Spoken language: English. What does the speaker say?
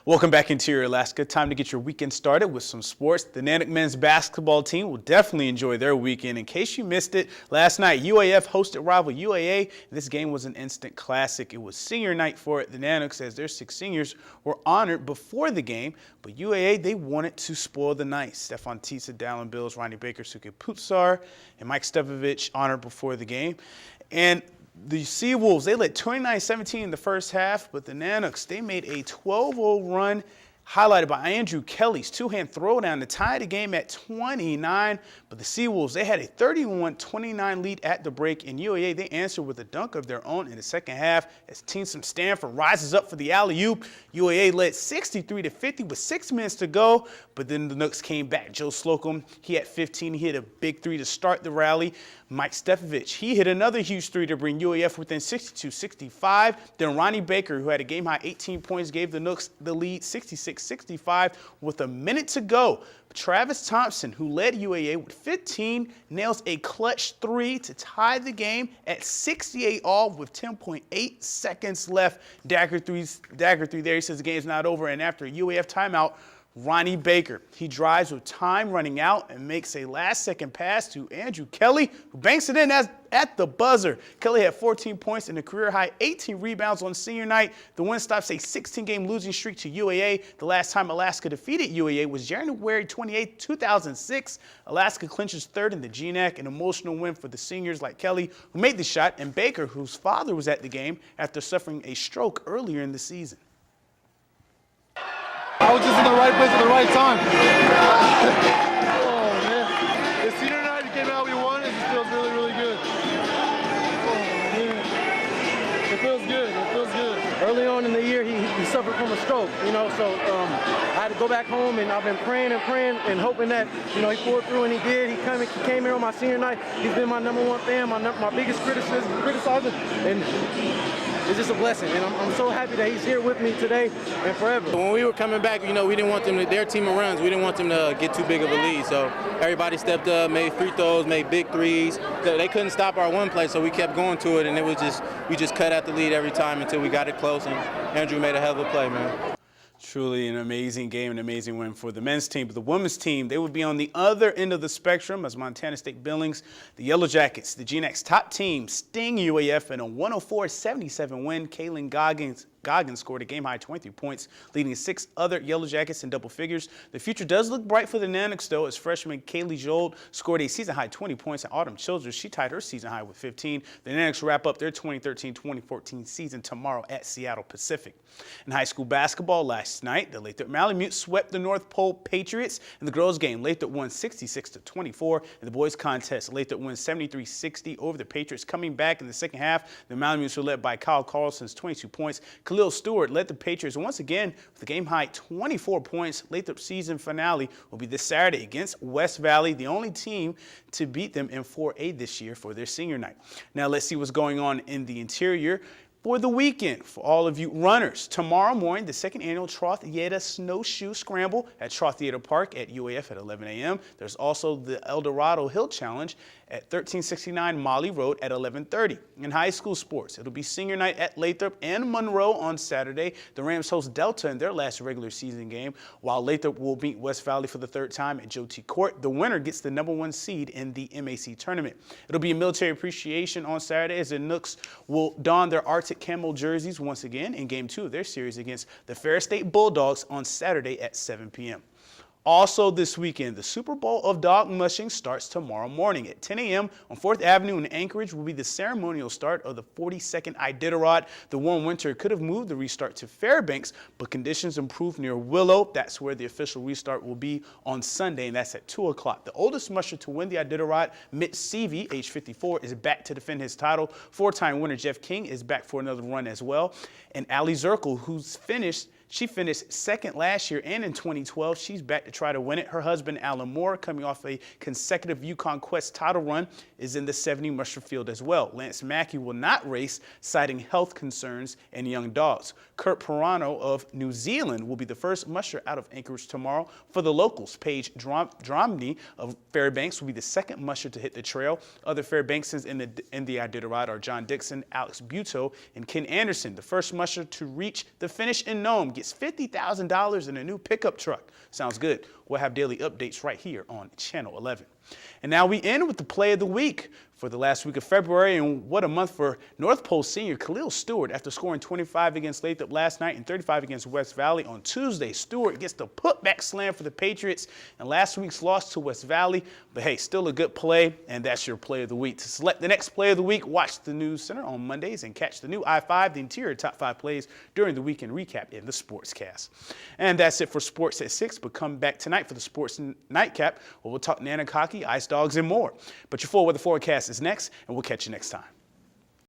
Welcome back, Interior Alaska. Time to get your weekend started with some sports. The Nanook men's basketball team will definitely enjoy their weekend. In case you missed it, last night UAF hosted rival UAA. This game was an instant classic. It was senior night for the Nanooks as their 6 seniors were honored before the game. But UAA, they wanted to spoil the night. Stefan Tisa, Dallin Bills, Ronnie Baker, Suke Putsar, and Mike Stevovich honored before the game. And the Seawolves, they led 29-17 in the first half, but the Nanooks, they made a 12-0 run, highlighted by Andrew Kelly's two-hand throwdown to tie the game at 29. But the Seawolves, they had a 31-29 lead at the break, and UAA, they answered with a dunk of their own in the second half as Teensum Stanford rises up for the alley-oop. UAA led 63-50 with 6 minutes to go, but then the Nooks came back. Joe Slocum, he had 15. He hit a big 3 to start the rally. Mike Stefovich, he hit another huge 3 to bring UAF within 62-65. Then Ronnie Baker, who had a game-high 18 points, gave the Nooks the lead 66-65 with a minute to go. Travis Thompson, who led UAA with 15, nails a clutch 3 to tie the game at 68 all with 10.8 seconds left. Dagger 3 there. He says the game's not over. And after a UAF timeout, Ronnie Baker, he drives with time running out and makes a last-second pass to Andrew Kelly, who banks it in at the buzzer. Kelly had 14 points and a career-high 18 rebounds on senior night. The win stops a 16-game losing streak to UAA. The last time Alaska defeated UAA was January 28, 2006. Alaska clinches third in the GNAC, an emotional win for the seniors like Kelly, who made the shot, and Baker, whose father was at the game after suffering a stroke earlier in the season. I was just in the right place at the right time. Oh, man. The senior night came out we won. It just feels really, really good. Oh, man. It feels good. It feels good. Early on in the year, he suffered from a stroke, so I had to go back home, and I've been praying and hoping that, he pulled through, and he did. He came here on my senior night. He's been my #1 fan, my biggest criticizer, and it's just a blessing, and I'm so happy that he's here with me today and forever. When we were coming back, we didn't want them to, their team of runs, we didn't want them to get too big of a lead. So everybody stepped up, made free throws, made big threes. They couldn't stop our one play, so we kept going to it, and we just cut out the lead every time until we got it close, and Andrew made a hell of a play, man. Truly an amazing game, an amazing win for the men's team. But the women's team, they would be on the other end of the spectrum as Montana State Billings. The Yellow Jackets, the GNAC's top team, sting UAF in a 104-77 win. Kaylin Goggins scored a game-high 23 points, leading 6 other Yellow Jackets in double figures. The future does look bright for the Nanooks, though, as freshman Kaylee Jold scored a season-high 20 points, and Autumn Childers, she tied her season-high with 15. The Nanooks wrap up their 2013-2014 season tomorrow at Seattle Pacific. In high school basketball last night, the Lathrop Malamute swept the North Pole Patriots. In the girls' game, Lathrop won 66-24. In the boys' contest, Lathrop won 73-60 over the Patriots. Coming back in the second half, the Malamutes were led by Kyle Carlson's 22 points. Khalil Stewart led the Patriots once again with a game-high 24 points. Lathrop's season finale will be this Saturday against West Valley, the only team to beat them in 4A this year for their senior night. Now let's see what's going on in the interior. For the weekend, for all of you runners, tomorrow morning, the second annual Trothieta Snowshoe Scramble at Trothieta Park at UAF at 11 a.m. There's also the Eldorado Hill Challenge at 1369 Molly Road at 11:30. In high school sports, it'll be senior night at Lathrop and Monroe on Saturday. The Rams host Delta in their last regular season game, while Lathrop will meet West Valley for the 3rd time at Joe T. Court. The winner gets the #1 seed in the MAC tournament. It'll be a military appreciation on Saturday as the Nooks will don their Arctic Camo jerseys once again in Game 2 of their series against the Ferris State Bulldogs on Saturday at 7 p.m. Also this weekend, the Super Bowl of Dog Mushing starts tomorrow morning at 10 a.m. on 4th Avenue in Anchorage will be the ceremonial start of the 42nd Iditarod. The warm winter could have moved the restart to Fairbanks, but conditions improved near Willow. That's where the official restart will be on Sunday, and that's at 2 o'clock. The oldest musher to win the Iditarod, Mitch Seavey, age 54, is back to defend his title. 4-time winner Jeff King is back for another run as well. And Ali Zirkle, she finished second last year, and in 2012, she's back to try to win it. Her husband, Alan Moore, coming off a consecutive Yukon Quest title run, is in the 70 musher field as well. Lance Mackey will not race, citing health concerns and young dogs. Kurt Pirano of New Zealand will be the first musher out of Anchorage tomorrow. For the locals, Paige Dromney of Fairbanks will be the second musher to hit the trail. Other Fairbanksans in the Iditarod are John Dixon, Alex Buto, and Ken Anderson. The first musher to reach the finish in Nome gets $50,000 in a new pickup truck. Sounds good. We'll have daily updates right here on Channel 11. And now we end with the play of the week for the last week of February, and what a month for North Pole senior Khalil Stewart. After scoring 25 against Lathrop last night and 35 against West Valley on Tuesday, Stewart gets the putback slam for the Patriots and last week's loss to West Valley. But hey, still a good play, and that's your play of the week. To select the next play of the week, watch the News Center on Mondays and catch the new I-5, the interior top 5 plays during the weekend recap in the Sportscast. And that's it for Sports at 6, but come back tonight for the Sports Nightcap, where we'll talk Nanacocky, Ice Dogs, and more. But your full weather forecast is next, and we'll catch you next time.